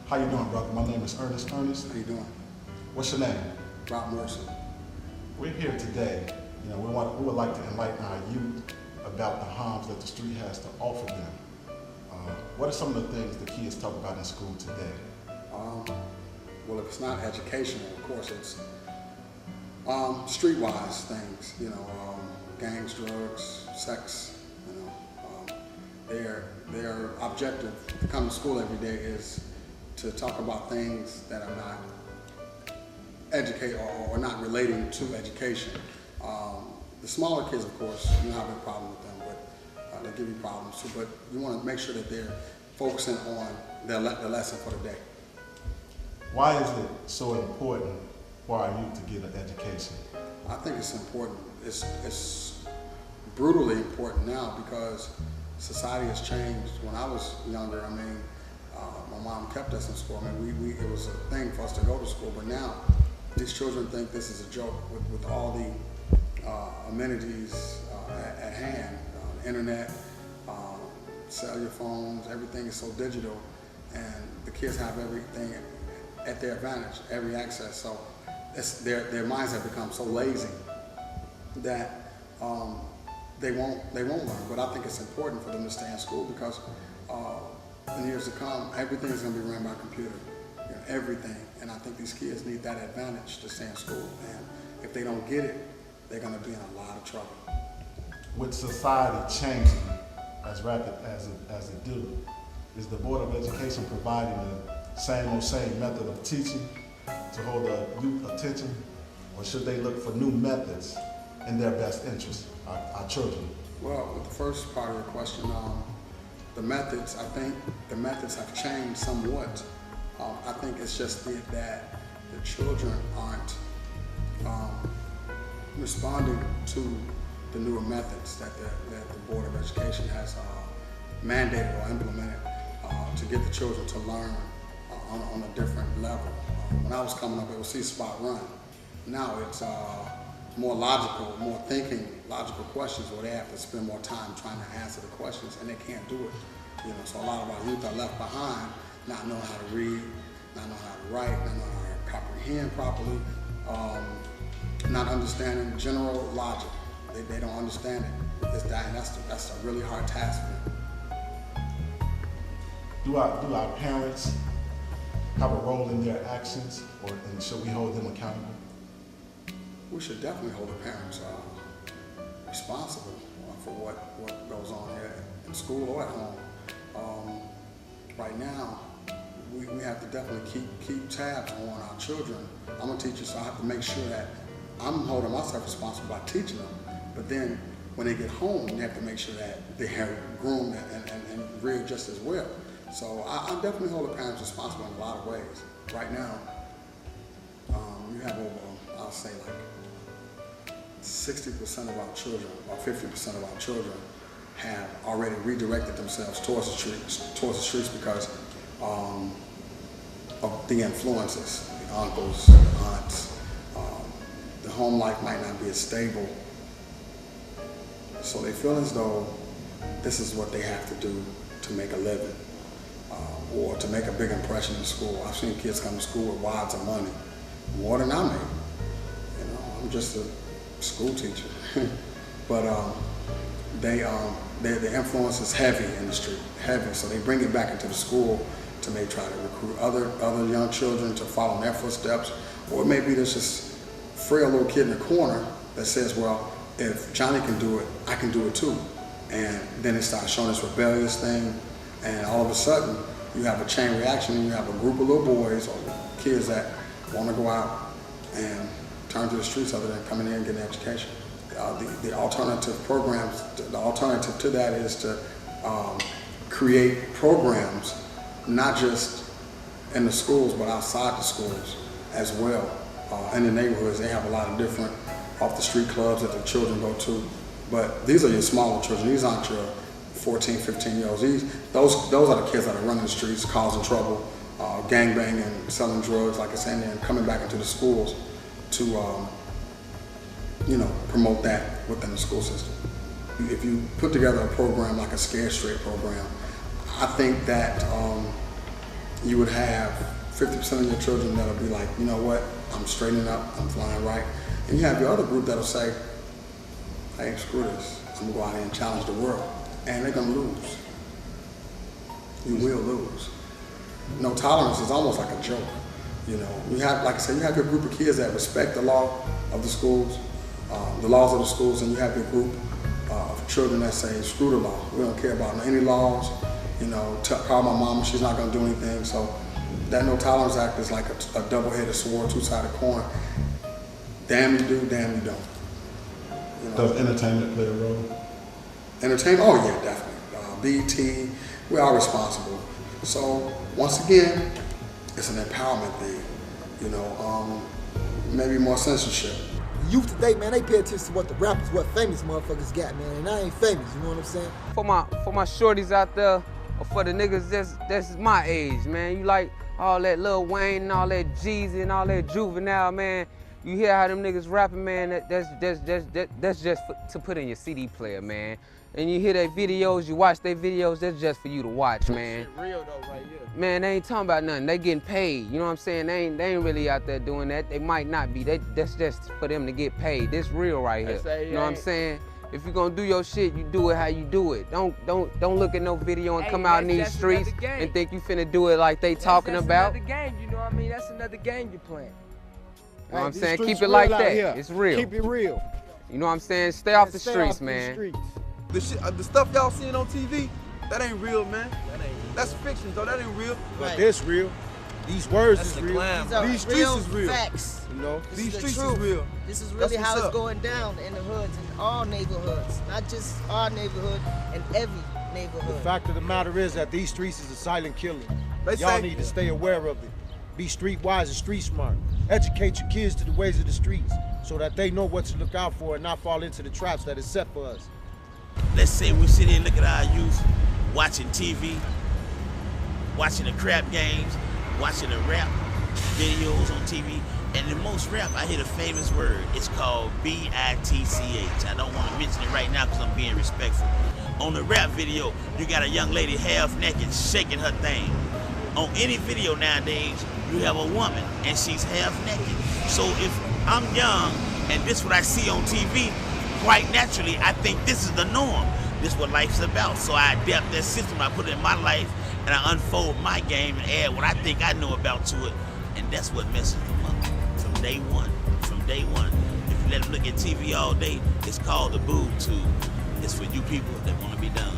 How you doing, brother? My name is Ernest. How you doing? What's your name? Rob Morrison. We're here today. We would like to enlighten our youth about the harms that the street has to offer them. What are some of the things the kids talk about in school today? Well, if it's not educational, of course, it's streetwise things. Gangs, drugs, sex. Their objective to come to school every day is to talk about things that are not or not relating to education. The smaller kids, of course, you don't have a problem with them, but they give you problems too. But you want to make sure that they're focusing on the lesson for the day. Why is it so important for our youth to get an education? I think it's important. It's brutally important now because society has changed. When I was younger, my mom kept us in school. It was a thing for us to go to school, but now these children think this is a joke with all the amenities at hand, internet, cellular phones, everything is so digital, and the kids have everything at their advantage, every access. So their minds have become so lazy that they won't learn. But I think it's important for them to stay in school because in years to come, everything is going to be ran by computer, everything. And I think these kids need that advantage to stay in school. And if they don't get it, they're going to be in a lot of trouble. With society changing as rapid as it do, is the Board of Education providing the same method of teaching to hold the youth attention, or should they look for new methods in their best interest, our children? Well, with the first part of the question, the methods, I think the methods have changed somewhat. I think it's just that the children aren't responding to the newer methods that the Board of Education has mandated or implemented to get the children to learn on a different level. When I was coming up, it was see, spot, run. Now it's more logical, more thinking, logical questions where they have to spend more time trying to answer the questions, and they can't do it. So a lot of our youth are left behind, not knowing how to read, not knowing how to write, not knowing how to comprehend properly, not understanding general logic. They don't understand it. That's a really hard task for them. Do our parents have a role in their actions, and should we hold them accountable? We should definitely hold the parents responsible for what goes on here in school or at home. Right now, we have to definitely keep tabs on our children. I'm a teacher, so I have to make sure that I'm holding myself responsible by teaching them. But then when they get home, you have to make sure that they're groomed and reared just as well. So I definitely hold the parents responsible in a lot of ways. Right now, you have over, I'll say like 60% of our children, or 50% of our children, have already redirected themselves towards the streets because of the influences, the uncles, the aunts. The home life might not be as stable, so they feel as though this is what they have to do to make a living or to make a big impression in school. I've seen kids come to school with wads of money, more than I make. I'm just a school teacher, but the influence is heavy in the street, heavy. So they bring it back into the school to maybe try to recruit other young children to follow in their footsteps, or maybe there's this frail little kid in the corner that says, well, if Johnny can do it, I can do it too. And then it starts showing this rebellious thing, and all of a sudden you have a chain reaction, and you have a group of little boys or kids that want to go out and turn to the streets other than coming in and getting an education. The alternative programs, the alternative to that is to create programs, not just in the schools, but outside the schools as well. In the neighborhoods, they have a lot of different off-the-street clubs that the children go to. But these are your smaller children. These aren't your 14, 15-year-olds. Those are the kids that are running the streets, causing trouble, gangbanging, selling drugs, like I said, and coming back into the schools to promote that within the school system. If you put together a program like a Scared Straight program, I think that you would have 50% of your children that'll be like, you know what, I'm straightening up, I'm flying right. And you have your other group that'll say, hey, screw this, I'm gonna go out here and challenge the world. And they're gonna lose. You will lose. No tolerance is almost like a joke. You know, you have, like I said, you have your group of kids that respect the law of the schools, the laws of the schools, and you have your group of children that say, screw the law. We don't care about any laws. You know, call my mama, she's not gonna do anything. So that No Tolerance Act is like a double-headed sword, two-sided coin. Damn you do, damn you don't. You know? Does entertainment play a role? Entertainment? Oh yeah, definitely. BT, we are responsible. So once again, it's an empowerment thing. You know, maybe more censorship. Youth today, man, they pay attention to what the rappers, what famous motherfuckers got, man, and I ain't famous, you know what I'm saying? For my shorties out there, or for the niggas that's my age, man, you like all that Lil Wayne and all that Jeezy and all that Juvenile, man. You hear how them niggas rapping, man, that's just to put in your CD player, man. And you hear their videos, you watch their videos, that's just for you to watch, man. Shit real though, right here. Man, they ain't talking about nothing. They getting paid, you know what I'm saying? They ain't really out there doing that. They might not be. That's just for them to get paid. This real right here. You know what I'm saying? If you gonna do your shit, you do it how you do it. Don't look at no video and come out in these streets and think you finna do it like they talking about. That's another game, you know what I mean? That's another game you playing. You know what I'm saying? Keep it like that. It's real. Keep it real. You know what I'm saying? Stay off the streets, man. The stuff y'all seeing on TV, that ain't real, man. That's fiction, though. That ain't real. But this real. These words is real. These streets is real. Facts. You know, This these is the streets truth. is real. This is really That's how what's it's up. going down in the hoods, in all neighborhoods, not just our neighborhood, in every neighborhood. The fact of the matter is that these streets is a silent killer. They Y'all say- need to stay aware of it. Be streetwise and street smart. Educate your kids to the ways of the streets so that they know what to look out for and not fall into the traps that is set for us. Let's say we sit here and look at our youth watching TV, watching the crap games, watching the rap videos on TV, and the most rap, I hear the famous word. It's called B-I-T-C-H. I don't want to mention it right now because I'm being respectful. On the rap video, you got a young lady half naked shaking her thing. On any video nowadays, you have a woman and she's half naked. So if I'm young and this is what I see on TV, quite naturally, I think this is the norm. This is what life's about. So I adapt that system, I put it in my life, and I unfold my game and add what I think I know about to it. And that's what messes them up from day one. From day one. If you let them look at TV all day, it's called the boob tube. It's for you people that want to be done.